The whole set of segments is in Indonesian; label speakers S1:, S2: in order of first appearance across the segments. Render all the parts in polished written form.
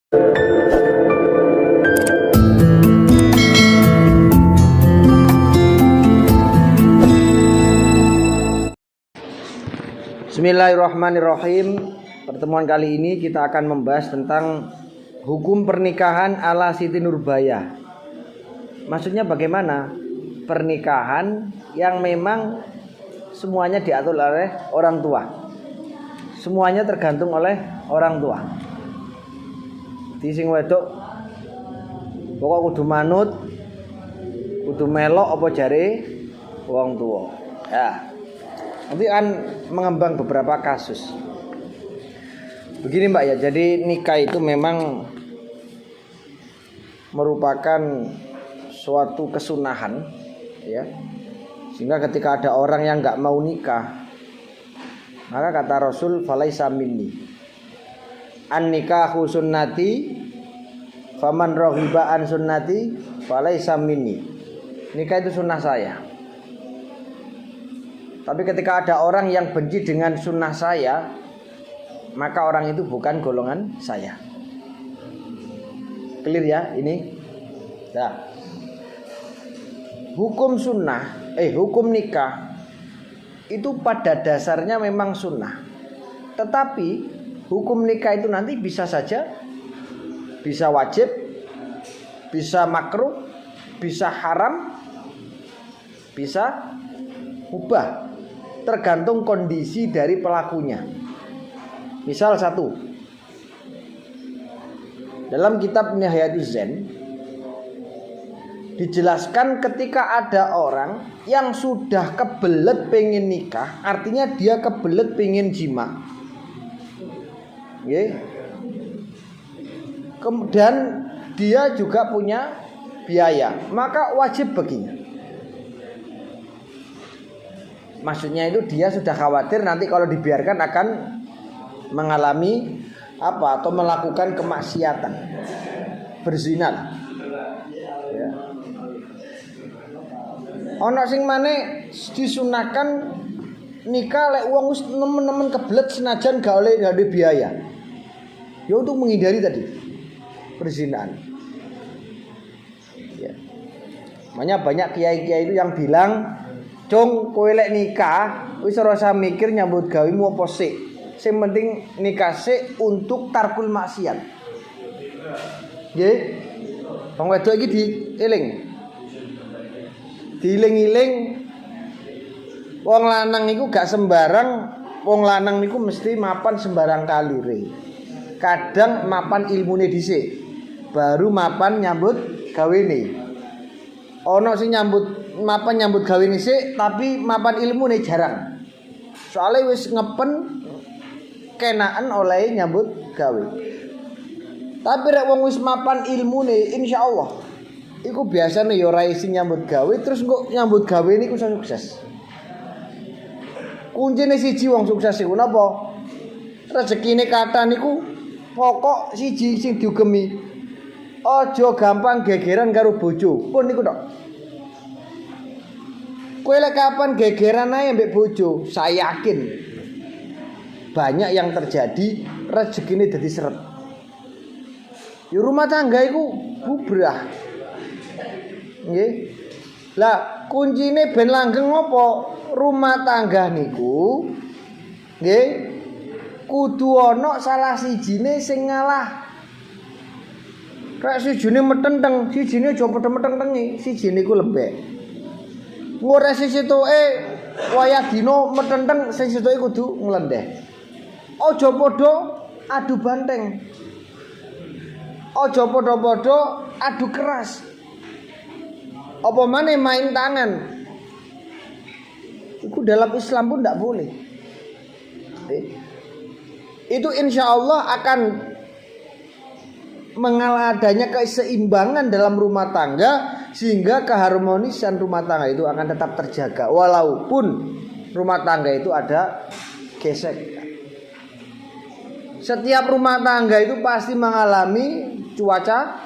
S1: Bismillahirrahmanirrahim. Pertemuan kali ini kita akan membahas tentang hukum pernikahan ala Siti Nurbaya. Maksudnya bagaimana? Pernikahan yang memang semuanya diatur oleh orang tua. Semuanya tergantung oleh orang tua. Di sing wedok pokok kudu manut, kudu melok apa jare wong tua. Ya. Nanti akan mengembang beberapa kasus. Begini Mbak ya, jadi nikah itu memang merupakan suatu kesunahan ya. Sehingga ketika ada orang yang enggak mau nikah, maka kata Rasul falaisa minni. An nikahu sunnati faman raghiba an sunnati falaisa minni. Nikah itu sunnah saya. Tapi ketika ada orang yang benci dengan sunnah saya, maka orang itu bukan golongan saya. Clear ya ini? Nah, hukum nikah itu pada dasarnya memang sunnah. Tetapi hukum nikah itu nanti bisa saja bisa wajib, bisa makruh, bisa haram, bisa mubah. Tergantung kondisi dari pelakunya. Misal satu, dalam kitab Nihayatuz Zen dijelaskan ketika ada orang yang sudah kebelet pengen nikah, artinya dia kebelet pengen jima, dan dia juga punya biaya, maka wajib baginya. Maksudnya itu dia sudah khawatir nanti kalau dibiarkan akan mengalami atau melakukan kemaksiatan, berzina. Ya. Ono sing maneh disunahkan nikah lek wong wis nemen-nemen kebelet senajan gak oleh gak ada biaya. Ya untuk menghindari tadi perzinahan. Ya. Makanya banyak kiai-kiai itu yang bilang, "Cung, kowe lek nikah wis ora usah mikir nyambut gawimu apa sik. Sing penting nikah sik untuk tarkul maksiat." Nggih. Wong wedok iki dieling. Dieling-eling wong lanang iku gak sembarang, wong lanang niku mesti mapan sembarang kalire. Kadang mapan ilmune dhisik, baru mapan nyambut gawene. Ono sing mapan nyambut gawe sik tapi mapan ilmune jarang. Soalnya wis ngepen kenaan oleh nyambut gawe. Tapi rek wong wis mapan ilmune insyaallah iku biasane ya ora isi nyambut gawe terus kok nyambut gawe niku sukses. Kuncine siji wong sukses iku napa? Rezekine kathah niku pokok siji sing diugemi. Aja gampang gegeran karo bojo. Pun niku tok. Kowe lek kapan gegeran ae mbek bojo, saya yakin banyak yang terjadi rezekine dadi seret. Ya rumah tangga iku bubrah. Nggih. Lah kuncine ben langgeng apa? Rumah tangga niku nggih kudu ana salah sijine sing ngalah. Kayak sijine metenteng, sijine aja meteng-metengi, sijine iku lembek. Ngoresi situke wayah dina metenteng, sing situke kudu nglendeh. Aja padha adu banteng. Aja padha-padha adu keras. Apa maneh main tangan. Itu dalam Islam pun tidak boleh. Itu insya Allah akan mengalah adanya keseimbangan dalam rumah tangga, sehingga keharmonisan rumah tangga itu akan tetap terjaga walaupun rumah tangga itu ada gesek. Setiap rumah tangga itu pasti mengalami cuaca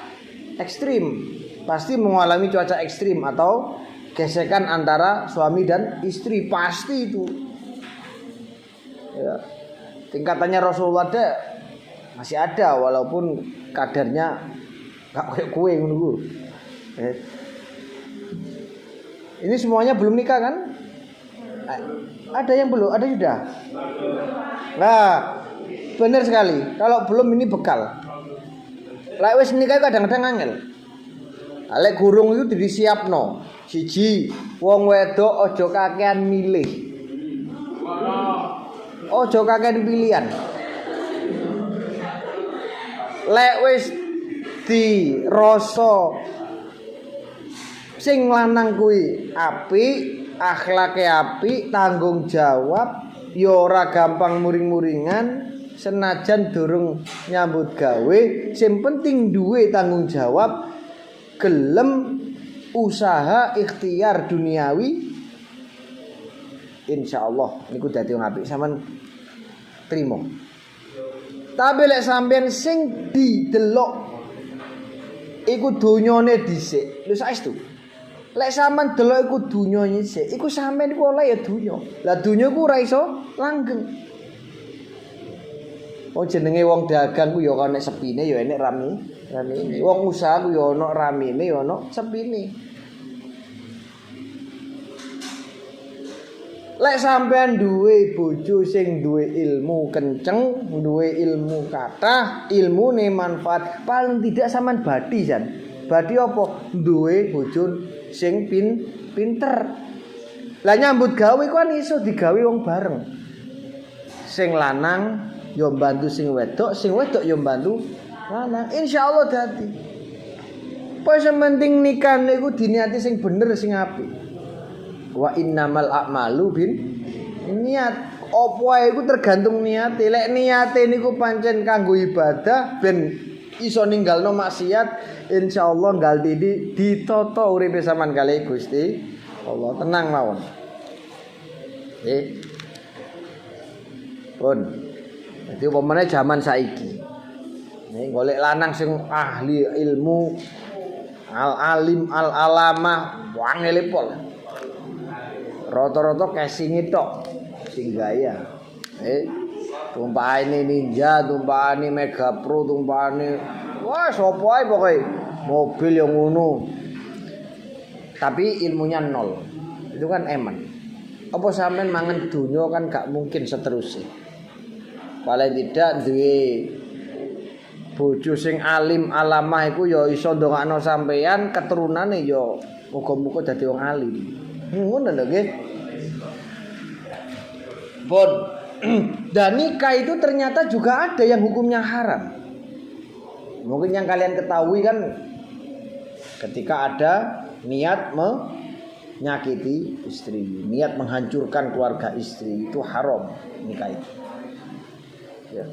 S1: ekstrim, pasti mengalami cuaca ekstrim atau gesekan antara suami dan istri, pasti itu. Ya. Tingkatannya Rasulullah ada masih ada walaupun kadarnya gak kayak kue menunggu. Ini semuanya belum nikah kan? Ada yang belum, ada sudah. Nah, benar sekali. Kalau belum ini bekal. Lek wis nikah kadang-kadang angel. Lek gurung itu disiapno. Siji, wong wedok aja kakean milih. Aja kakean pilihan. Lek wis dirasa sing lanang kuwi apik, akhlake apik, tanggung jawab, ya ora gampang muring-muringan, senajan durung nyambut gawe, sing penting duwe tanggung jawab, gelem usaha ikhtiar duniawi, insyaallah niku dadi wong apik sampean trimo. Tapi lek sampean sing didelok iku donyane dhisik, lho saestu. Lek sampean delok iku dunyane dhisik, iku sampean iku oleh ya dunya. Lah dunya iku ora iso langgeng. Wong jenenge wong dagang ku ya ana sepine ya enek ramine. Wong usaha ku ya ana ramine ya ana sepine. Lek sampean duwe bojo sing duwe ilmu kenceng, duwe ilmu kathah, ilmune manfaat, paling tidak sampean badi jan. Badi apa? Duwe bojo sing pinter. Lah nyambut gawe ku kan iso digawe wong bareng. Sing lanang yo mbantu sing wedok yo mbantu lanang. Insyaallah dadi. Pokoke penting nikah niku diniati sing bener sing apik. Wa innamal a'malu bin niat. Apa ae iku tergantung niate. Lek niate niku pancen kanggo ibadah ben iso ninggalno maksiat, insyaallah nggal ditata uripe sampean kali Gusti Allah. Tenang mawon. Pun. Dadi upamane jaman saiki. Nek golek lanang sing ahli ilmu, al-alim, al-alamah, wangele pol. Rata-rata casing tok sing gaya. Tumpahane Ninja, tumpahane Mega Pro, tumpahane wah sapa ae pokoke mobil yang ngono. Tapi ilmunya nol. Itu kan eman. Apa sampean mangan donya kan gak mungkin seterusnya. Paling tidak duwe bojo sing alim alamah iku ya iso ndongakno sampean keturunane ya muga-muga dadi wong alim. Ngono lho nggih. Bon. Dan nikah itu ternyata juga ada yang hukumnya haram. Mungkin yang kalian ketahui kan ketika ada niat menyakiti istri, niat menghancurkan keluarga istri, itu haram nikah itu. Ya.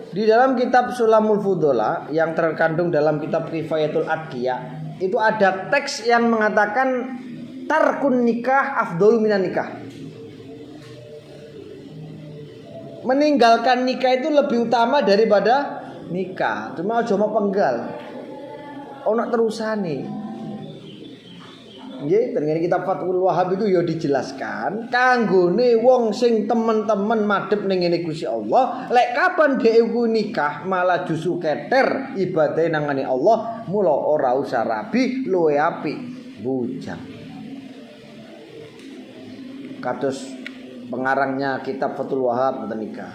S1: Di dalam kitab Sulamul Fudola yang terkandung dalam kitab Kifayatul Adqiya itu ada teks yang mengatakan tarkun nikah afdhalu minan nikah. Meninggalkan nikah itu lebih utama daripada nikah. Cuma aja mau penggal. Ono terusane. Nggih, tengene kitab Fathul Wahhab itu ya dijelaskan kanggone wong sing temen-temen madhep ning ngene Gusti Allah, lek kapan dhek nikah malah justru keter ibadahe nang ngene Allah, mula ora usah rabi, luwe apik bujang. Kados pengarangnya kitab Fathul Wahhab nikah.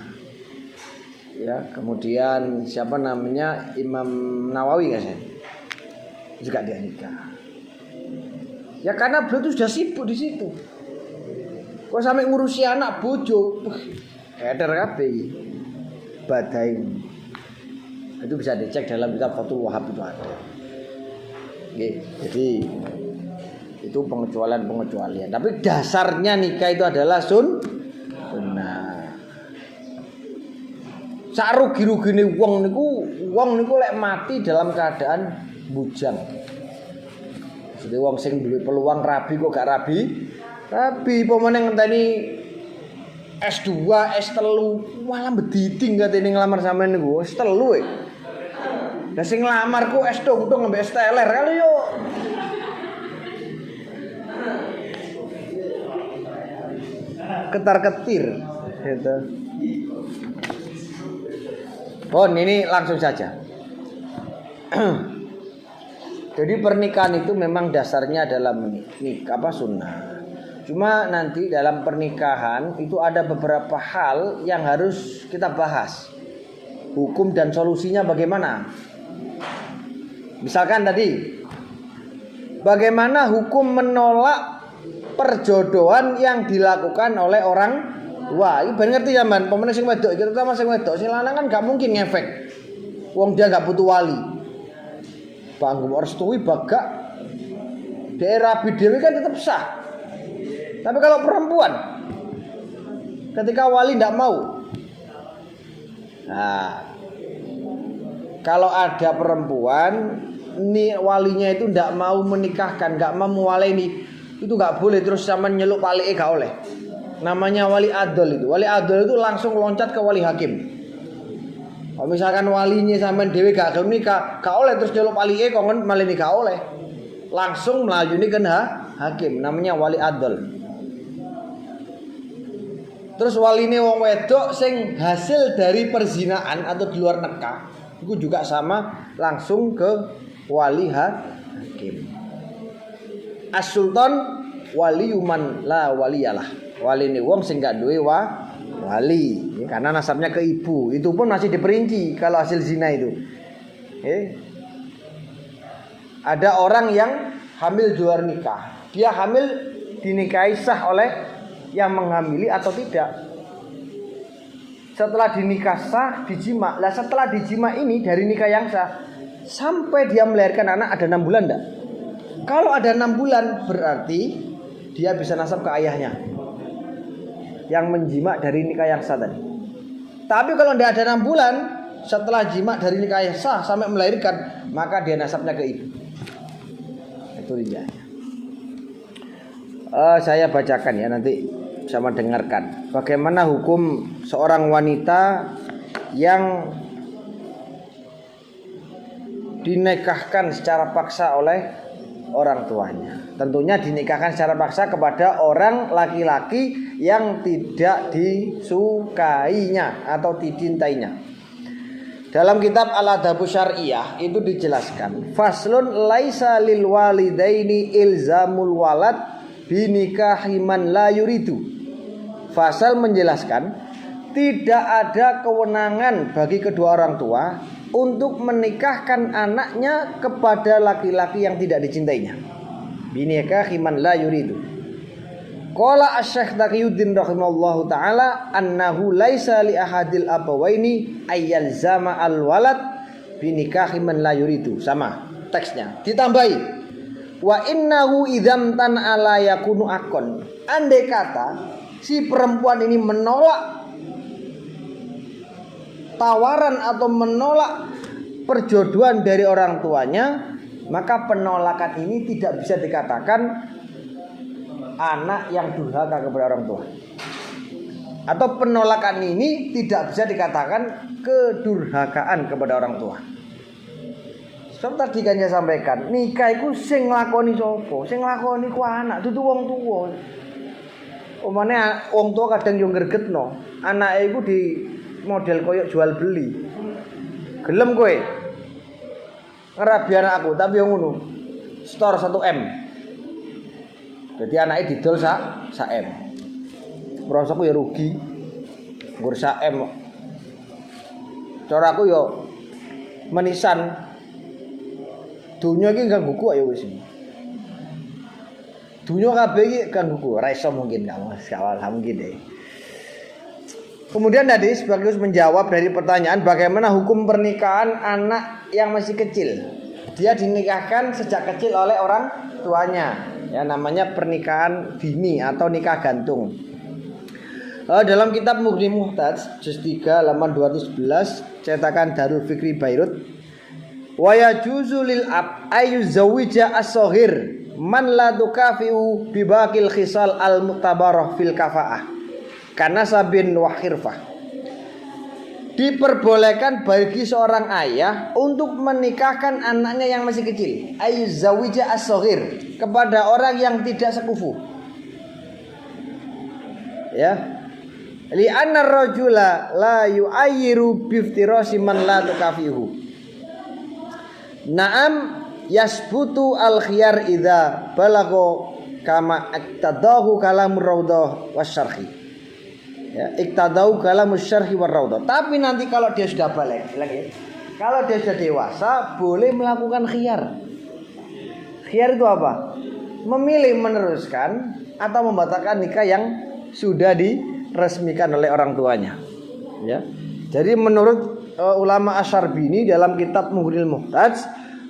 S1: Ya, kemudian siapa namanya Imam Nawawi kan saya? Juga dia nikah. Ya karena beliau itu sudah sibuk di situ. Kok sampai ngurusi anak bojo, keder kabeh. Badai. Itu bisa dicek dalam kitab Fathul Wahhab itu ada. Oke, jadi itu pengecualian. Tapi dasarnya nikah itu adalah sunnah. Sak rugi-rugine wong niku lek mati dalam keadaan bujang. Jadi wong sing duwe peluang rabi kok gak rabi. Rabi pomene ngenteni S2, S3, malah bediting katene nglamar sampean niku S3 e. Lah sing nglamar ku S tung-tung mbek S teler kali yo. Ketar-ketir gitu. Ini langsung saja. Jadi pernikahan itu memang dasarnya adalah sunnah. Cuma nanti dalam pernikahan itu ada beberapa hal yang harus kita bahas. Hukum dan solusinya bagaimana? Misalkan tadi, bagaimana hukum menolak perjodohan yang dilakukan oleh orang tua? Ini bener ngerti zaman pemenang sing wedok, terutama sing wedok, sing lanang kan gak mungkin ngefek. Wong dia gak butuh wali. Banggu restui bagak daerah bidewi kan tetap sah. Tapi kalau perempuan ketika wali tidak mau, nah kalau ada perempuan nih walinya itu tidak mau menikahkan, nggak mau mewaleni, itu nggak boleh terus sama nyeluk wali gak oleh. Namanya wali adol itu. Wali adol itu langsung loncat ke wali hakim. Kalau misalkan walinya sampean dhewe gak gelem nikah, gak oleh terus nyeluk wali kongen malah nikah oleh. Langsung melayuni ke hakim, namanya wali adol. Terus waline wong wedok sing hasil dari perzinaan atau di luar nikah, itu juga sama langsung ke wali hakim. As-sultan waliyuman la waliyalah. Waline wong sing gak duwe wali, karena nasabnya ke ibu. Itu pun masih diperinci kalau hasil zina itu. Ada orang yang hamil di luar nikah, dia hamil dinikahi sah oleh yang menghamili atau tidak. Setelah dinikah sah, dijima. Lah setelah dijima ini dari nikah yang sah sampai dia melahirkan anak ada 6 bulan enggak? Kalau ada 6 bulan berarti dia bisa nasab ke ayahnya yang menjima dari nikah yang sah tadi. Tapi kalau tidak ada 6 bulan setelah jima dari nikah yang sah sampai melahirkan, maka dia nasabnya ke ibu. Itu rinciannya. Saya bacakan ya, nanti sama dengarkan. Bagaimana hukum seorang wanita yang dinikahkan secara paksa oleh orang tuanya. Tentunya dinikahkan secara paksa kepada orang laki-laki yang tidak disukainya atau dicintainya. Dalam kitab Al-Adabus Syar'iyah itu dijelaskan, faslun laisa lil walidaini ilzamul walad binikahi man la yuridu. Fasal menjelaskan tidak ada kewenangan bagi kedua orang tua untuk menikahkan anaknya kepada laki-laki yang tidak dicintainya. Binikahi man la yuridu. Qala Asy-Syaikh Taqiyuddin rahimallahu taala annahu laisa li ahadil abawaini ayyalzama al-walad binikahi man la yuridu. Sama teksnya. Ditambahi wa innahu idzam tan ala yakunu akon. Andai kata si perempuan ini menolak tawaran atau menolak perjodohan dari orang tuanya, maka penolakan ini tidak bisa dikatakan anak yang durhaka kepada orang tua. Atau penolakan ini tidak bisa dikatakan kedurhakaan kepada orang tua. Sebab tadi kan saya sampaikan, nikah itu sing nglakoni sapa? Sing nglakoni ku anak, dudu wong tuwa. Omane wong tua kadang yo ngregetno, anake iku di model koyo jual beli. Gelem kowe ngerabi anakku, tapi yang ngono store 1M. Jadi anaknya didol sak M. Prosoku ya rugi. Nggur sak M. Cara aku ya menisan. Dunya iki gangguku ya wis. Dunya kabeh iki gangguku, ora iso mungkin gak mungkin deh. Kemudian tadi sebagus menjawab dari pertanyaan bagaimana hukum pernikahan anak yang masih kecil. Dia dinikahkan sejak kecil oleh orang tuanya. Ya, namanya pernikahan dini atau nikah gantung. Dalam kitab Mughni Muhtaj juz 3 halaman 211 cetakan Darul Fikri Beirut, wa yajuzu lil ab ayyuzawija as-shaghir man la tukafiu bi baqil khisal al-mu'tabarah fil kafaah karena sabin wa khirfah. Diperbolehkan bagi seorang ayah untuk menikahkan anaknya yang masih kecil, ayyuzawija as-shaghir, kepada orang yang tidak sekufu. Ya. Li anna rajula la yu'ayyiru biftirasi man la tukafihu. Naam yasbutu al khiyar idza balago kama iktadahu kalamur raudhah wasyarhi. Ya, iktadahu kalamus syarhi war raudhah. Tapi nanti kalau dia sudah balik, lagi. Kalau dia sudah dewasa boleh melakukan khiyar. Khiyar itu apa? Memilih meneruskan atau membatalkan nikah yang sudah diresmikan oleh orang tuanya. Ya. Jadi menurut ulama Asy-Syarbini dalam kitab Mughnil Muhtaj,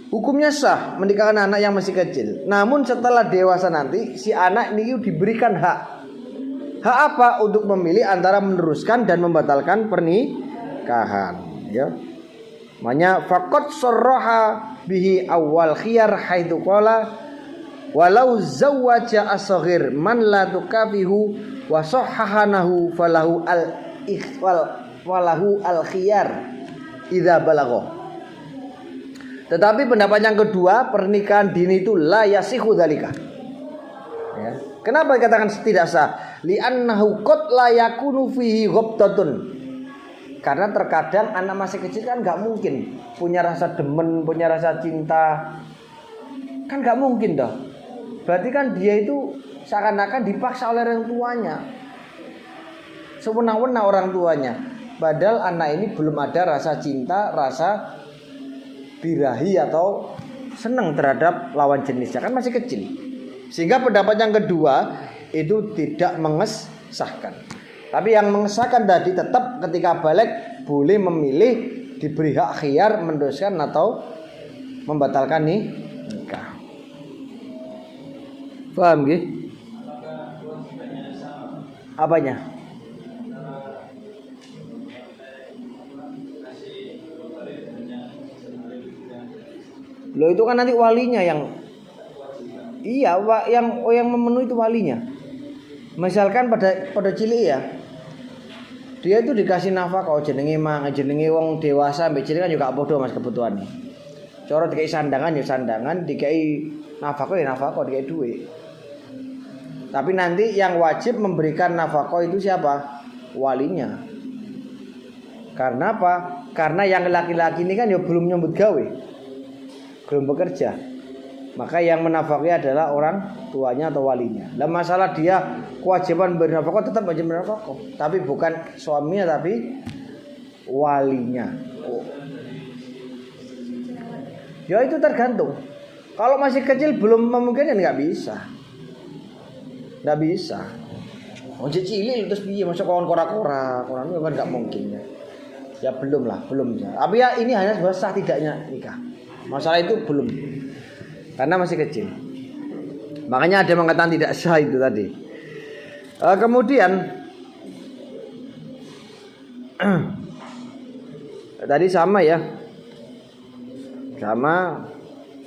S1: hukumnya sah menikahkan anak yang masih kecil. Namun setelah dewasa nanti si anak ini diberikan hak. Hak apa? Untuk memilih antara meneruskan dan membatalkan pernikahan. Ya. Makanya faqad sarraha bihi awal khiyar haitsu qala walau zawwaja asghir man la tukafihu wa sahhahanahu falahu al-ikhwal walahu al-khiyar idza balagha. Tetapi pendapat yang kedua, pernikahan dini itu la yasihu dzalika. Ya. Kenapa dikatakan tidak sah? Li'annahu qad la yakunu fihi ghabtatun. Karena terkadang anak masih kecil kan nggak mungkin punya rasa demen, punya rasa cinta, kan nggak mungkin dah. Berarti kan dia itu seakan-akan dipaksa oleh orang tuanya, sewenang-wenang orang tuanya. Padahal anak ini belum ada rasa cinta, rasa birahi atau senang terhadap lawan jenisnya, kan masih kecil. Sehingga pendapat yang kedua itu tidak mengesahkan. Tapi yang mengesahkan tadi tetap ketika balik boleh memilih, diberi hak khiyar meneruskan atau membatalkan nikah. Paham nggih? Apanya? Loh itu kan nanti walinya yang yang memenuhi itu walinya. Misalkan pada cilik ya, dia itu dikasih nafkah jenenge jenenge wong dewasa mbek cilik kan juga padha Mas kebutuhane. Cara dikai sandangan ya sandangan, dikai nafkah ya nafkah, dikai duit. Tapi nanti yang wajib memberikan nafkah itu siapa? Walinya. Karena apa? Karena yang laki-laki ini kan ya belum nyambut gawe, belum bekerja. Maka yang menafkahi adalah orang tuanya atau walinya. Dan masalah dia kewajiban bernafkah tetap wajib bernafkah, tapi bukan suaminya tapi walinya. Ya itu tergantung. Kalau masih kecil belum memungkinkan nggak bisa. Nggak bisa. Oh cilik terus piye masuk kawan kora-kora, koran itu kan nggak mungkin ya. Ya belum lah, belum. Tapi ya ini hanya sah tidaknya nikah. Masalah itu belum. Karena masih kecil. Makanya ada yang mengatakan tidak sah itu tadi. Kemudian tadi sama ya. Sama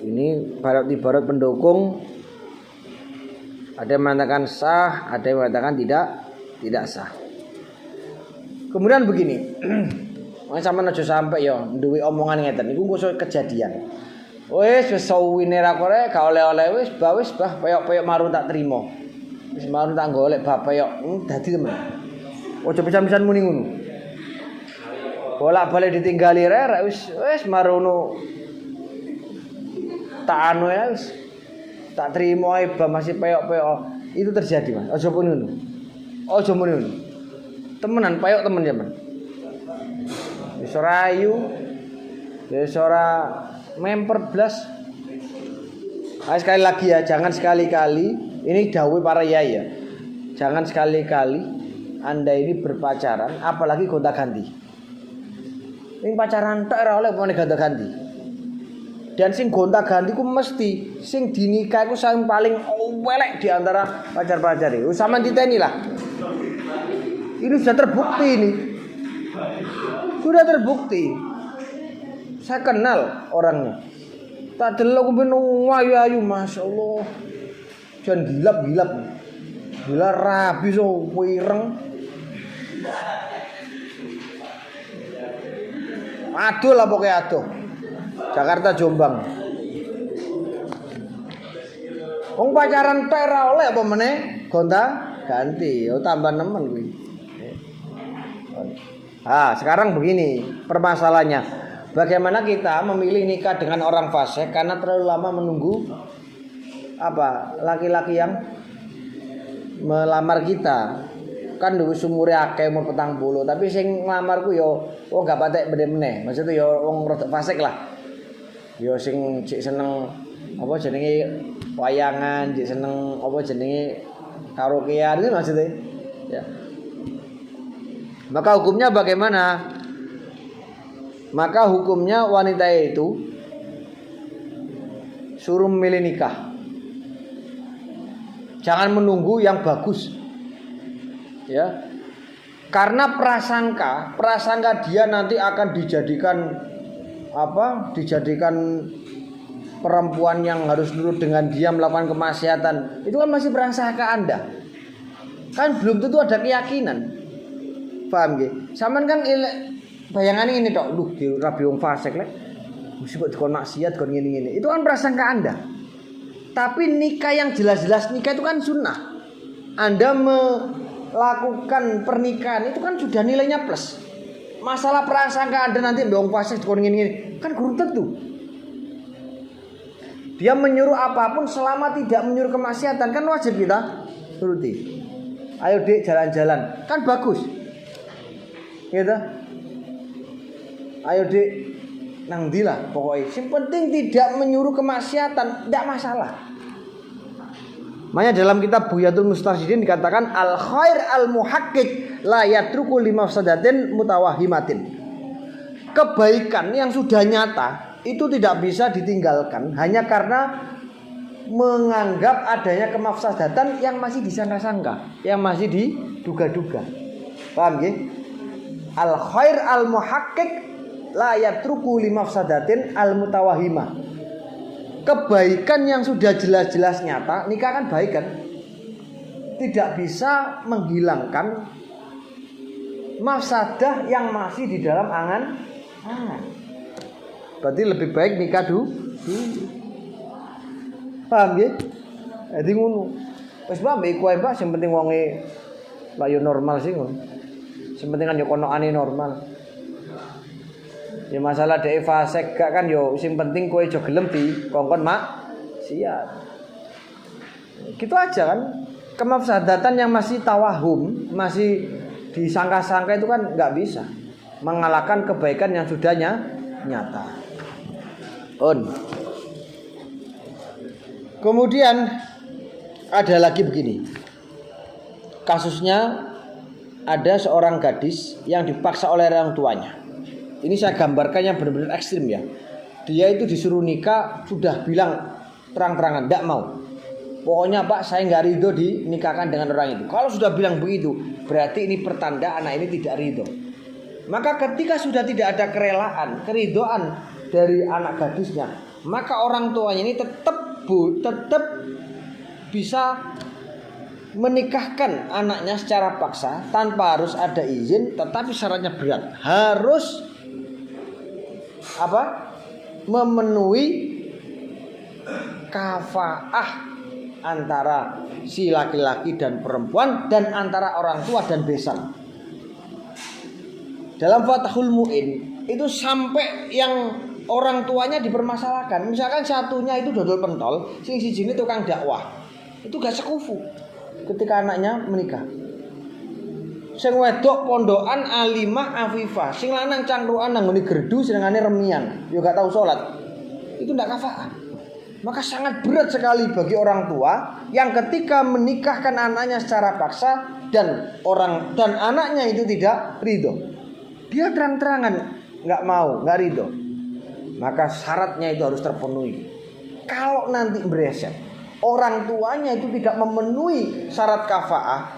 S1: ini ibarat pendukung. Ada yang mengatakan sah, ada yang mengatakan tidak sah. Kemudian begini. Sama aja sampai ya duwe omongan ngeten niku kok kejadian. Wis suwine ra kore gak oleh-oleh wis bah peyok-peyok marun tak trimo. Wis marun tak golek bah peyok dadi temen. Ojo pisan-pisan muni ngono. Bolak-balik ditinggali rek wis marono tak anu ya wis tak trimo ae bah masih peyok-peyok. Itu terjadi Mas. Ojo muni ngono. Ojo muni ngono. Temenan peyok temen jaman. Wis ora ayu. Wis ora memper blas. Sekali lagi ya, jangan sekali-kali ini dawuh para yai ya. Jangan sekali-kali Anda ini berpacaran apalagi gonta-ganti. Ini pacaran tok ora oleh pone gonta-ganti. Dan sing gonta-ganti ku mesti sing dinikah iku sing paling welek di antara pacar-pacar iki. Sama diteni lah. Ini sudah terbukti ini. Sudah terbukti. Saya kenal orangnya. Tak delok ben ayu-ayu masyaallah. Jan gilap-gilap. Gila rabi so wireng. Aduh lah pokoknya aduh. Jakarta Jombang. Wong pacaran tek ra oleh apa meneh gonta ganti. Yo tambah nemen kuwi. Sekarang begini permasalahannya. Bagaimana kita memilih nikah dengan orang fasik karena terlalu lama menunggu laki-laki yang melamar kita. Kan wis umure akeh umur 40, tapi sing nglamarku yo wong gak patek meneh. Maksudnya yo wong rada fasik lah. Yo sing cek seneng jenenge wayangan, cek seneng jenenge karaokean itu maksudnya. Ya. Maka hukumnya bagaimana? Maka hukumnya wanita itu suruh memilih nikah. Jangan menunggu yang bagus. Ya. Karena prasangka dia nanti akan dijadikan perempuan yang harus nurut dengan dia melakukan kemaksiatan. Itu kan masih prasangka Anda. Kan belum tentu ada keyakinan. Paham nggih? Sampean kan bayangane ngene tok, lho rabi wong fasik lek. Mesti kok dikon maksiat kon ngene-ngene. Itu kan prasangka Anda. Tapi nikah yang jelas-jelas nikah itu kan sunnah. Anda melakukan pernikahan itu kan sudah nilainya plus. Masalah prasangka Anda nanti dong fasik dikon ngene-ngene kan kurang tentu. Dia menyuruh apapun selama tidak menyuruh kemaksiatan kan wajib kita turuti. Ayo Dik jalan-jalan, kan bagus. Gitu. Ayo Dik nang ndi lah pokoknya. Yang penting tidak menyuruh kemaksiatan, tidak masalah. Makanya dalam kitab Buyatul Mustarsyidin dikatakan al khair al muhaqqiq la yatruku limafsadatin mutawahimatin. Kebaikan yang sudah nyata itu tidak bisa ditinggalkan hanya karena menganggap adanya kemafsadatan yang masih disangka-sangka, yang masih diduga-duga. Paham nggih? Al khair al muhaqqiq la yatruku limafsadatin al mutawahimah. Kebaikan yang sudah jelas-jelas nyata, nikah kan baik kan? Tidak bisa menghilangkan mafsadah yang masih di dalam angan. Berarti lebih baik nikah dulu. Paham nggih? Jadi ngono. Wis Mbak mbek kowe Mbak sing penting wonge lak yo normal sih ngono. Sing penting kan yo konokane normal. Ya masalah dhek fasik gak kan yo sing penting kowe aja gelem dikongkon maksiat. Gitu aja kan. Kemafsadatan yang masih tawahum, masih disangka-sangka itu kan enggak bisa mengalahkan kebaikan yang sudah nyata. Kemudian ada lagi begini. Kasusnya ada seorang gadis yang dipaksa oleh orang tuanya. Ini saya gambarkan yang benar-benar ekstrim ya. Dia itu disuruh nikah sudah bilang terang-terangan tidak mau. Pokoknya Pak saya nggak ridho dinikahkan dengan orang itu. Kalau sudah bilang begitu berarti ini pertanda anak ini tidak ridho. Maka ketika sudah tidak ada kerelaan, keridhoan dari anak gadisnya, maka orang tuanya ini tetap bisa menikahkan anaknya secara paksa tanpa harus ada izin, tetapi syaratnya berat. Harus memenuhi kafaah antara si laki-laki dan perempuan dan antara orang tua dan besan. Dalam Fathul Mu'in itu sampai yang orang tuanya dipermasalahkan. Misalkan satunya itu dodol pentol, sing sijine tukang dakwah. Itu gak sekufu ketika anaknya menikah. Sing wedok pondokan alimah afifah, sing lanang cangkruan nang ngene gerdu senengane remian, yo gak tahu salat. Itu ndak kafaah. Maka sangat berat sekali bagi orang tua yang ketika menikahkan anaknya secara paksa dan anaknya itu tidak ridho. Dia terang-terangan nggak mau, nggak ridho. Maka syaratnya itu harus terpenuhi. Kalau nanti bereset, orang tuanya itu tidak memenuhi syarat kafaah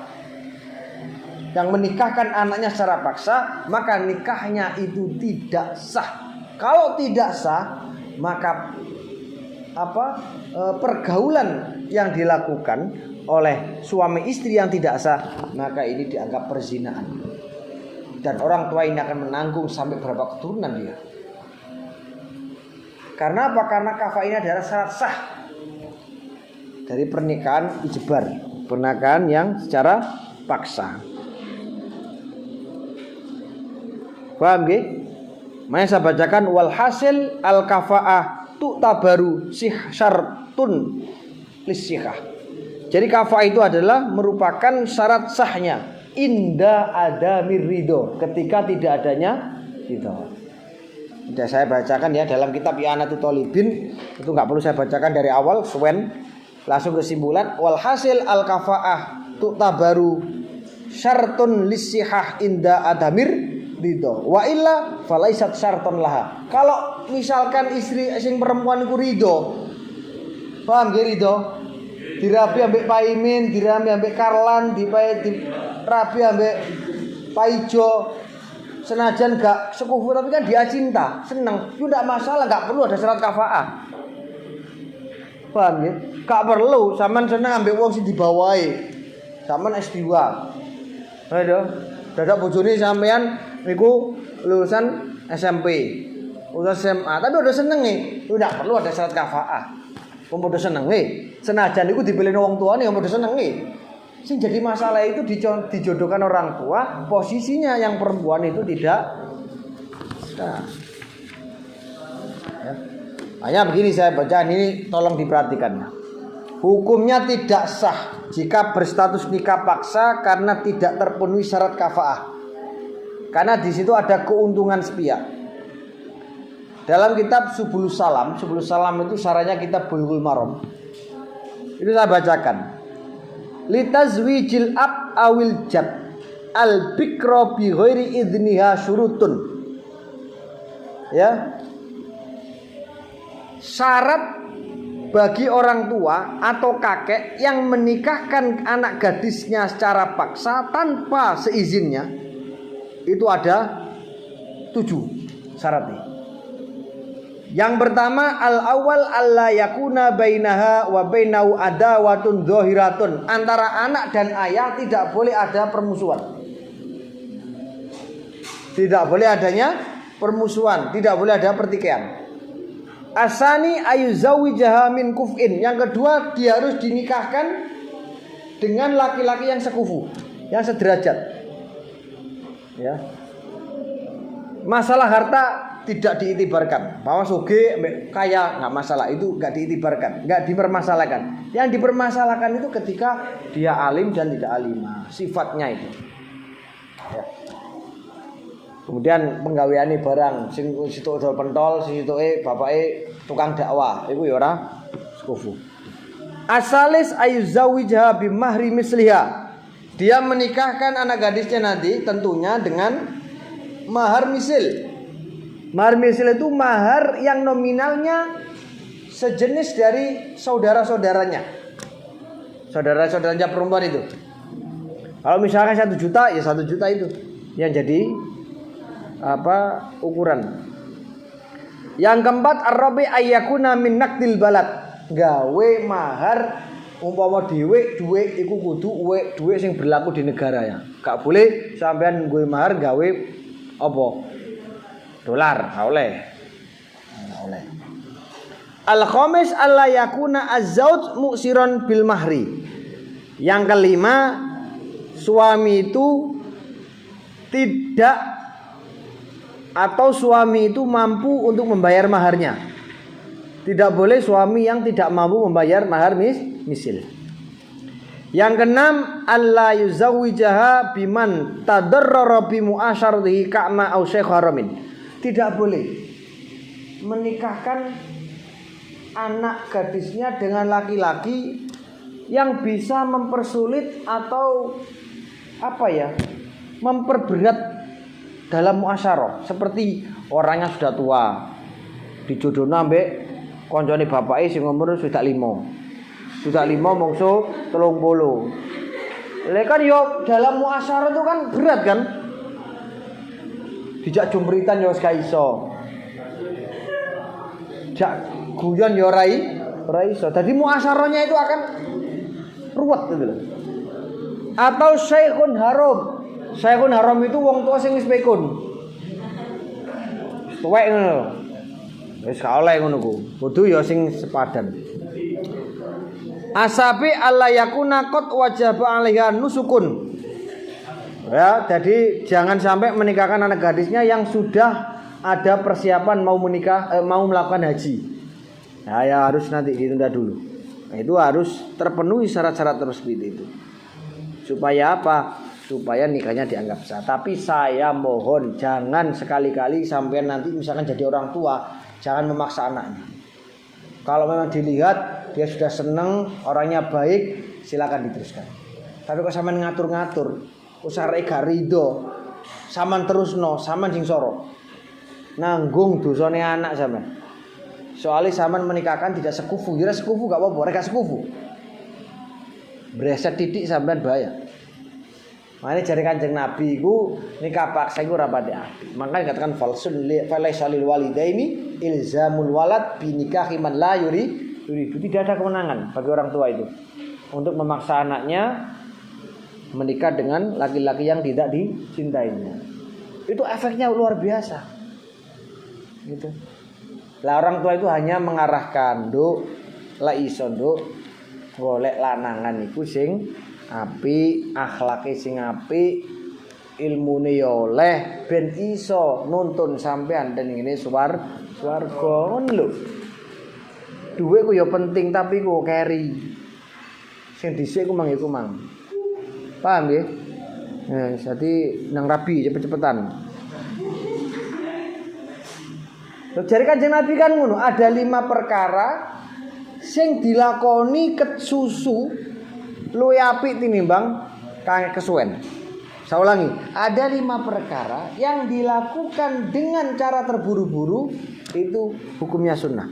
S1: yang menikahkan anaknya secara paksa, maka nikahnya itu tidak sah. Kalau tidak sah, maka pergaulan yang dilakukan oleh suami istri yang tidak sah, maka ini dianggap perzinaan. Dan orang tua ini akan menanggung sampai berapa keturunan dia. Karena apa? Karena kafah ini adalah syarat sah dari pernikahan ijbar, pernikahan yang secara paksa. Paham nggih? Mari saya bacakan wal hasil al kafaah tu'tabaru syartun lisyihah. Jadi kafaah itu adalah merupakan syarat sahnya inda adamir ridho, ketika tidak adanya ridho. Sudah saya bacakan ya dalam kitab I'anatul Thalibin, itu nggak perlu saya bacakan dari awal, suwen langsung kesimpulan wal hasil al kafaah tu'tabaru syartun lisyihah inda adamir ridho wa illa falaisat syartun laha. Kalau misalkan istri sing perempuan iku ridho, paham nggih ridho? Dirabi ambek Paimin, dirabi ambek Karlan, dirabi ambek Paijo, senajan gak sekufu tapi kan dia cinta, seneng, itu tidak masalah, gak perlu ada syarat kafaah. Paham ya? Gak perlu, sampean seneng ambek wong sing dibawahi, sampean S2. Ayo, dadak bojone sampean niku lulusan SMP, lulusan SMA, tapi udah seneng nih, tidak perlu ada syarat kafaah. Wong padha seneng senajan iku dipilih wong tuane yang padha seneng sing jadi masalah itu dijodohkan orang tua, posisinya yang perempuan itu tidak sah. Ya. Hanya begini saya baca ini, tolong diperhatikan. Hukumnya tidak sah jika berstatus nikah paksa karena tidak terpenuhi syarat kafaah. Karena di situ ada keuntungan sepihak. Dalam kitab Subulus Salam itu syarahnya kitab Bulughul Maram. Itu saya bacakan. Litazwijil ab awil jad al bikra bi ghairi idniha syurutun. Ya. Syarat bagi orang tua atau kakek yang menikahkan anak gadisnya secara paksa tanpa seizinnya itu ada 7 syaratnya. Yang pertama al-awwal alla yakuna bainaha wa bainahu adawatun dhahiratun. Antara anak dan ayah tidak boleh ada permusuhan. Tidak boleh adanya permusuhan, tidak boleh ada pertikaian. Asani ayuzawijaha min kuf'in. Yang kedua dia harus dinikahkan dengan laki-laki yang sekufu, yang sederajat. Ya. Masalah harta tidak diitibarkan, bahwa suge kaya nggak masalah, itu nggak diitibarkan, nggak dipermasalahkan. Yang dipermasalahkan itu ketika dia alim dan tidak alimah, sifatnya itu. Ya. Kemudian penggaweane barang, sing situ dol pentol, situ bapake tukang dakwah, itu ya ora sekufu. Asalis ayuzawijaha bimahri misliha. Dia menikahkan anak gadisnya nanti tentunya dengan mahar misil. Mahar misil itu mahar yang nominalnya sejenis dari saudara-saudaranya. Saudara-saudaranya perempuan itu. Kalau misalkan 1 juta, ya 1 juta itu yang jadi ukuran. Yang keempat ar-rabi ayyakuna min naqdil balad. Gawe mahar umpama dhewe dhuwit iku kudu dhuwit sing berlaku di negara ya. Gak boleh sampean nggawe mahar gawe apa? Dolar, gak oleh. Al-khamis alla yakuna az-zauj mu'siran bil mahri. Yang kelima, suami itu tidak atau suami itu mampu untuk membayar maharnya. Tidak boleh suami yang tidak mampu membayar mahar misil. Yang keenam, alla yuzawwijaha biman tadarrara bi mu'asyaratihi ka'ma aw syekh haramin. Tidak boleh menikahkan anak gadisnya dengan laki-laki yang bisa mempersulit atau memperberat dalam muasyarah. Seperti orangnya sudah tua, dijodohna ambek koncone bapake sing umur sudah 5. Sudah 5 mongso 30. Lha kan yo dalam muasyarah itu kan berat kan? Dijak jumritan yo wis gak iso. Jak guyon yo ora iso. Dadi muasyarahnya itu akan ruwet gitu loh. Atau syekhun haram. Syekhun haram itu wong tua sing wis pikun. Tuwek ngono. Wis gak oleh ngono ku. Kudu ya sing sepadan. Asabi alla yakuna qad wajaba 'alaiha nusukun. Ya, jadi jangan sampai menikahkan anak gadisnya yang sudah ada persiapan mau menikah, mau melakukan haji. Nah, ya harus nanti ditunda dulu. Nah, itu harus terpenuhi syarat-syarat seperti itu. Supaya apa? Supaya nikahnya dianggap sah. Tapi saya mohon jangan sekali-kali sampai nanti misalkan jadi orang tua, jangan memaksa anaknya. Kalau memang dilihat dia sudah seneng, orangnya baik, silakan diteruskan. Tapi kok sampean ngatur-ngatur, usare gak rido, sampean terusno, sampean sing soro. Nanggung dosane anak sampean. Soalnya sampean menikahkan tidak sekufu, ya sekufu gak apa-apa, rek sekufu. Breset titik sampean bahaya. Makanya jari Kanjeng Nabi iku nikah paksa iku ora pati apik. Makanya dikatakan falsun falaisalil walidaini ilzamul walad bi nikahi man la yuridu. Tidak ada kemenangan bagi orang tua itu untuk memaksa anaknya menikah dengan laki-laki yang tidak dicintainya. Itu efeknya luar biasa. Gitu. Lah orang tua itu hanya mengarahkan, "Nduk, la iso nduk, golek lanangan iku sing apik, akhlake sing apik, ilmune yo oleh ben iso nuntun sampean den ngene swarga ngono lho." Duwe ku yo penting tapi ku carry. Sing dhisik ku mang iku mang. Paham nggih? Nah, jadi nang rabi cepet-cepetan. Terus jare Kanjeng Nabi kan ngono, ada 5 perkara sing dilakoni ket susu luwih apik tinimbang kang kesuwen. Saya ulangi, ada 5 perkara yang dilakukan dengan cara terburu-buru itu hukumnya sunnah.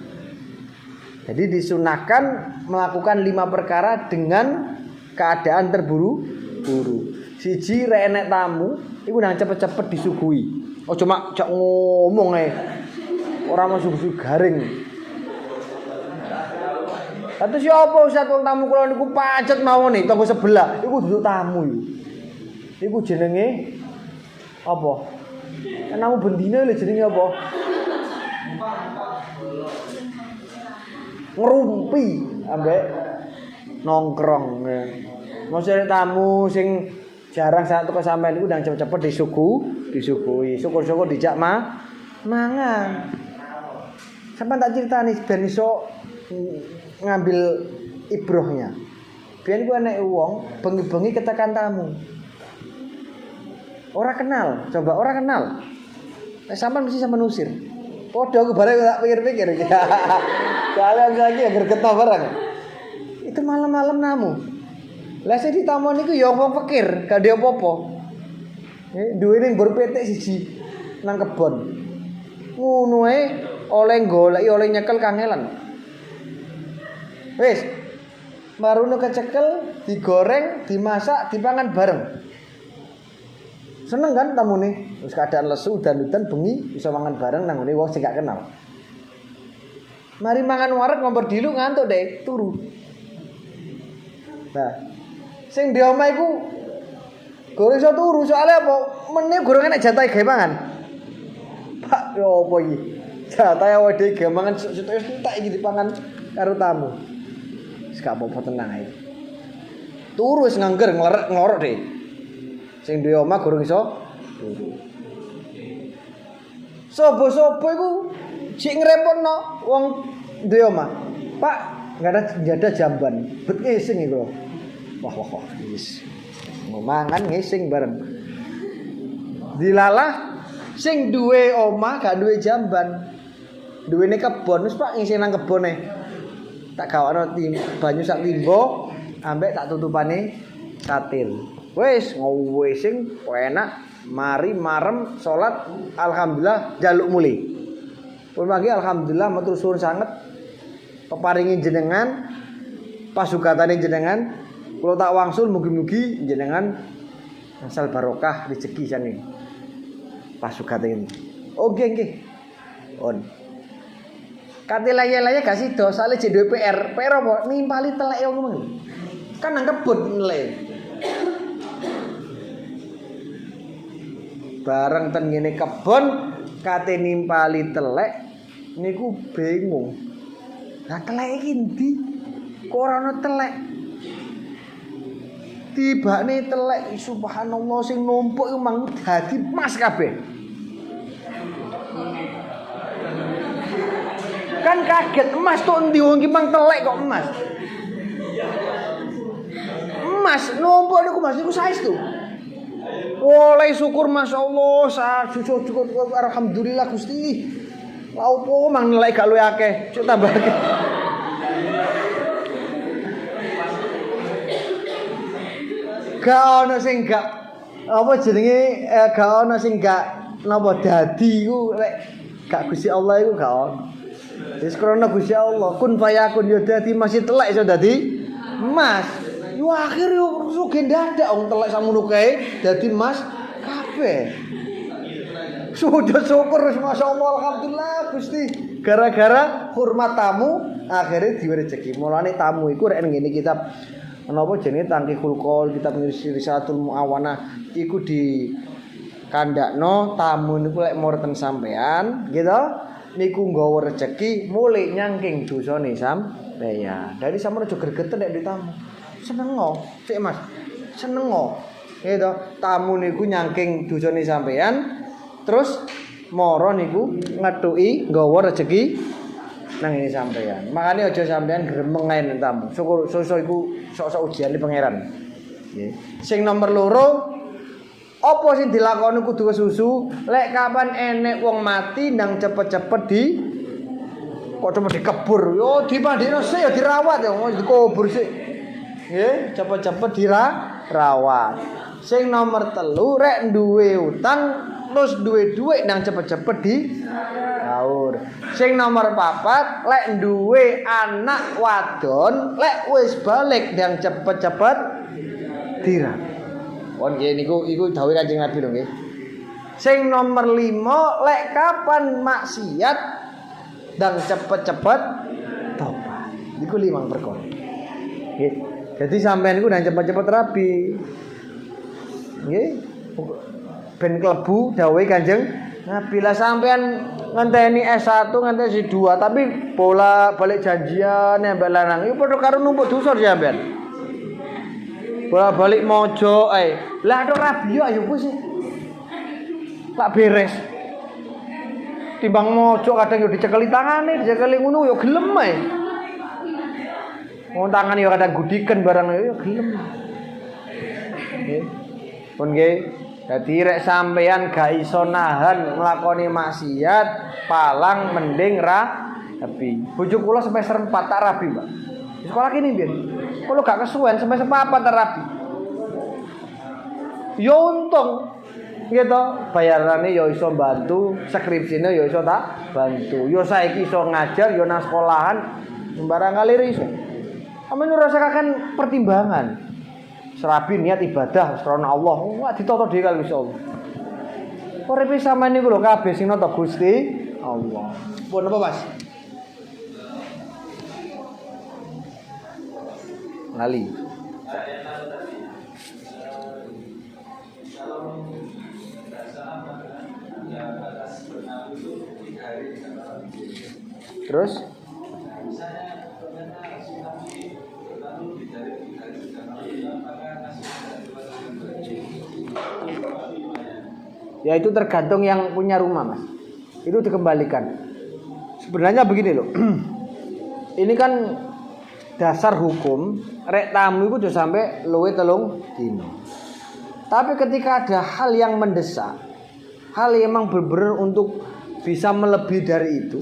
S1: Jadi disunahkan melakukan 5 perkara dengan keadaan terburu-buru. Siji rek enek tamu, iku nang cepet-cepet disuguhi. Oh cuma cak ngomong ora mau suguh garing. Terus siapa Ustaz wong tamu kula niku pacet mawon tangga sebelah, iku duduk tamu iku. Iku jenenge apa? Tamu bendina lho jenenge apa? Ngerumpi ambek nongkrong. Maksudnya tamu sing jarang saat teko sampean iku ndang cepet-cepet disuguhi. Syukur-syukur dijak mangan. Sampeyan tak critani ben iso ngambil ibrohnya. Biyen ku enek wong bengi-bengi ketekan tamu. Ora kenal, coba ora kenal. Sampeyan mesti sampeyan usir. Padha aku bareng tak pikir-pikir. Kalian lagi agar getah barang. Itu malam-malam namu. Lah sing ditamoni iku ya wong fakir, gak ada apa-apa. Duwene mbur petik siji nang kebon. Ngono ae oleh goleki oleh nyekel kangelan. Wis. Marune kecekel, digoreng, dimasak, dipangan bareng. Seneng kan tamune? Wis keadaan lesu udan-udan bengi bisa mangan bareng nang ngene wong sing gak kenal. Mari mangan wareg ngompor dilu ngantuk deh, turu. Nah, sing di omah iku goreng iso turu soalnya apa? Meneh goreng enek jatah gawe mangan. Pak, yo apa iki? Jatah awake dhewe gawe mangan entek iki dipangan karo tamu. Wis gak apa-apa tenang ae. Turu wis ngangger nglerek-ngorok deh. Sing duwe omah goreng iso turu. Sopo-sopo iku sik ngrepotno wong duwe omah. Pak, enggak ada jamban. Bet ngising iku. Wah, wis. Mangan ngising bareng. Dilalah sing duwe omah gak duwe jamban. Duwene kebon, wis Pak ngising nang kebone. Tak gawakno banyu sak timbo, ambek tak tutupane katil. Wis ngowe sing enak. Mari marem salat alhamdulillah jaluk muli. Pun pagi alhamdulillah matur suwun sanget peparingi jenengan pasugatane jenengan kula tak wangsul mugi-mugi jenengan asal barokah rezeki jane pasugate. Oh nggih. On. Kate laye-laye gak sida sale jek duwe PR. PR apa? Nimpali telek yo ngomong. Kan nang kebon nele. Bareng ten ngene kebon kate nimpali telek niku bingung. Lah telek iki ndi? Kok ora ono telek? tibane telek subhanallah sing numpuk iku mang dadi emas kabeh. Kan kaget emas tok endi wong iki mang telek kok emas. Emas numpuk niku Mas niku saestu. Oleh syukur masyaallah, syukur alhamdulillah Gusti. Lah opo mang nelek gak luwih akeh, cuk tambahke. Gak ono sing gak apa jenenge gak ono sing gak napa dadi iku lek gak Gusti Allah iku gak ono. Wis krana Gusti Allah kun fayakun yo dadi masih telek iso dadi emas. Yo akhir yo sugih dadak wong telek samono kae dadi emas kabeh. Sudah syukur masyaallah alhamdulillah Gusti. Gara-gara hormat tamu akhirnya diwe rezeki. Mulane tamu iku rek ngene kitab menapa jenenge Tangkihul Qaul, kitab Risalatul Muawanah iku di kandakno tamu niku lek murten sampean gitu niku nggawa rezeki mulih nyangking dosane sampeyan. Dari sampeyan aja gregeten nek tamu. Senengo, sik Mas. Senengo. Gitu. Tamu niku nyangking dosane sampeyan terus moro niku ngethuki nggawa rezeki nang ini sampean. Makane aja sampean gremeng ae tamu. Syukur iku sok-sok ujiane pangeran. Nggih. Sing nomor 2, apa sing dilakoni kudu kesusu, lek kapan enek wong mati nang cepet-cepet kok cuma dikebur. Yo dipandhino sik ya dirawat ya, dikubur sik. Nggih, cepet-cepet dirawat. Sing nomor 3, rek duwe utang terus duwe dhuwit nang cepet-cepet diaur. Sing nomor 4, lek duwe anak wadon, lek wis balik nang cepet-cepet dirah. Pon nggih niku iku dawuh Kanjeng Nabi lho nggih. Sing nomor 5, lek kapan maksiat nang cepet-cepet tobat. Niku 5 perkara. Nggih. Jadi sampean niku nang cepet-cepet rabi. Nggih. Ben klebu dawuhe Kanjeng Nabi. Lah sampean ngenteni S1 ngenteni S2 tapi bola balik janjian ambek lanang iku padha karo numpuk dosa sampean. Bola balik mojo ae. Lah tok rabi yo ayo wis. Tak beres. Timbang mojo kadang yo dicekeli tangane, dicekeli ngono yo gelem ae. Wong tangane yo kadang gudiken barang yo gelem. Nggih. Pun nggih. Dadi rek sampean gak iso nahan nglakoni maksiat, palang mending rabi. Bojo kula semester 4 tak rabi, Pak. Di sekolah kene mbiyen. Kula gak kesuwen semester 4 tak rabi. Yo untung. Gitu, bayarane yo iso bantu, skripsine yo iso tak bantu. Yo saiki iso ngajar yo nang sekolahan sembarang kali iso. Amen rasakan pertimbangan. Serabi niat ibadah karena Allah. Wah ditata dhewe kali Gusti Allah. Uripe sampeyan niku lho kabeh sing nata Gusti Allah. Pun apa, Mas? Lali. Terus ya itu tergantung yang punya rumah, Mas. Itu dikembalikan. Sebenarnya begini loh. Ini kan dasar hukum, rek tamu itu sudah sampai luwe 3 dino. Tapi ketika ada hal yang mendesak, hal yang memang benar untuk bisa melebihi dari itu,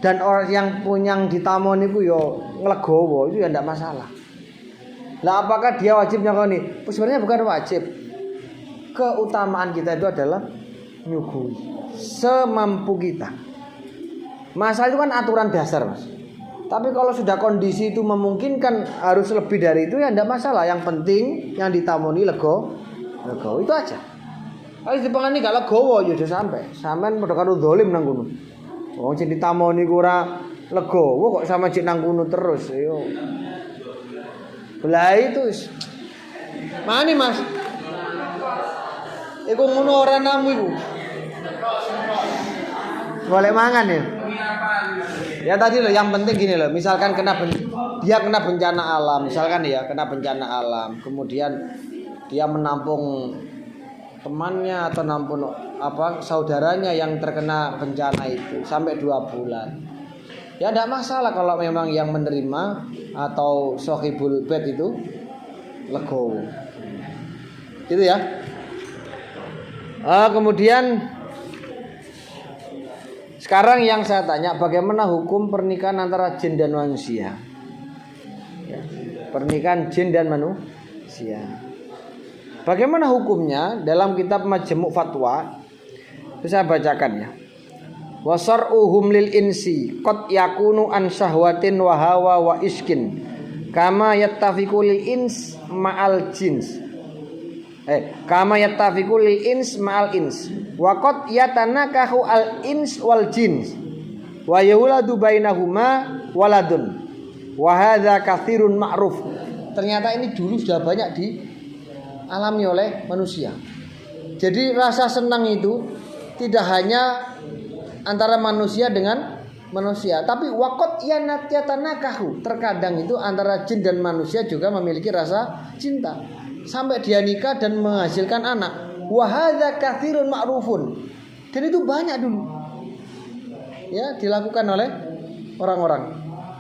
S1: dan orang yang punya ditamoni itu yo nglegowo, itu ya tidak masalah. Lah apakah dia wajib nyakoni? Sebenarnya bukan wajib. Keutamaan kita itu adalah nyuguhi semampu kita. Masalah itu kan aturan dasar, Mas. Tapi kalau sudah kondisi itu memungkinkan harus lebih dari itu ya tidak masalah. Yang penting yang ditamoni lego itu aja. Kalau dipengani gak legowo ya sudah sampai. Sampean padha karo zalim nang kono. Wong sing ditamoni ku ora legowo kok sama cek nang kono terus. Yo. Lah itu mani, Mas. Iku ngono ora namu iku. Golek mangan ya. Ya tadi loh, yang penting gini loh, misalkan dia kena bencana alam, misalkan ya kena bencana alam, kemudian dia menampung temannya atau nampung saudaranya yang terkena bencana itu sampai 2 bulan. Ya tidak masalah kalau memang yang menerima atau sohibul bed itu legowo. Gitu ya. Kemudian sekarang yang saya tanya, bagaimana hukum pernikahan antara jin dan manusia? Ya, pernikahan jin dan manusia. Bagaimana hukumnya dalam kitab Majmu' Fatwa? Itu saya bacakan ya. Wasar'uhum lil insi qad yakunu an syahwatin wa hawa wa iskin kama yattafiqu lil ins ma'al jins. Kama yattafiqu lil ins ma'al ins wa qad yatanakahu al ins wal jins wa yuladu bainahuma waladun wa hadza katsirun ma'ruf. Ternyata ini dulu sudah banyak dialami oleh manusia. Jadi rasa senang itu tidak hanya antara manusia dengan manusia, tapi waqad yatanakahu, terkadang itu antara jin dan manusia juga memiliki rasa cinta sampai dia nikah dan menghasilkan anak. Wa hadza katsirun ma'rufun. Dan itu banyak dulu ya dilakukan oleh orang-orang.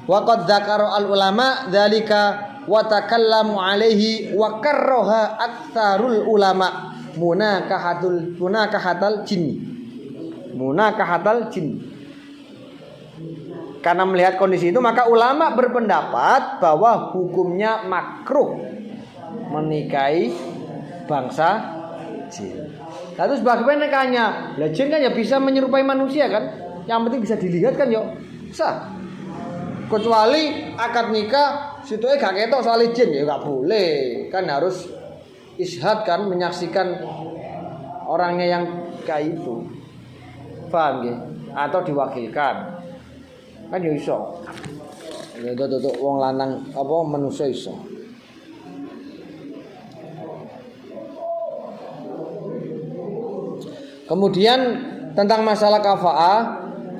S1: Wa qad dzakara al ulama dzalika wa takallamu alaihi wa karraha aktsarul ulama munakahatal jin. Karena melihat kondisi itu, maka ulama berpendapat bahwa hukumnya makruh menikahi bangsa jin. Lalu sebagaimana nikahnya, lah jin kan ya bisa menyerupai manusia kan? Yang penting bisa dilihat kan yo. Sah. Kecuali akad nikah situe gak ketok soal jin ya gak boleh. Kan harus ishad kan, menyaksikan orangnya yang kayak itu. Paham nggih? Atau diwakilkan. Kan ya iso. Tutuk wong lanang apa manusia iso. Kemudian tentang masalah kafa'ah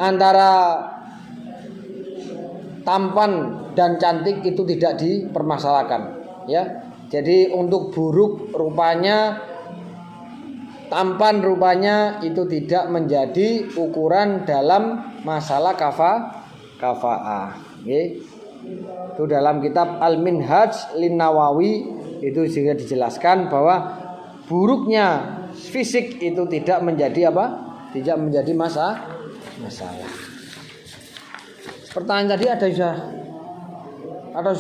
S1: antara tampan dan cantik itu tidak dipermasalahkan, ya. Jadi untuk buruk rupanya, tampan rupanya itu tidak menjadi ukuran dalam masalah kafa'ah. Okay. Itu dalam kitab Al-Minhaj Lin-Nawawi itu juga dijelaskan bahwa buruknya fisik itu tidak menjadi tidak menjadi masalah. Pertanyaan tadi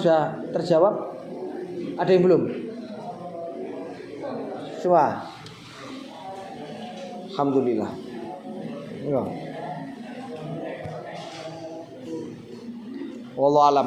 S1: sudah terjawab? Ada yang belum? Semua. Alhamdulillah. Ya. Wallahu alam.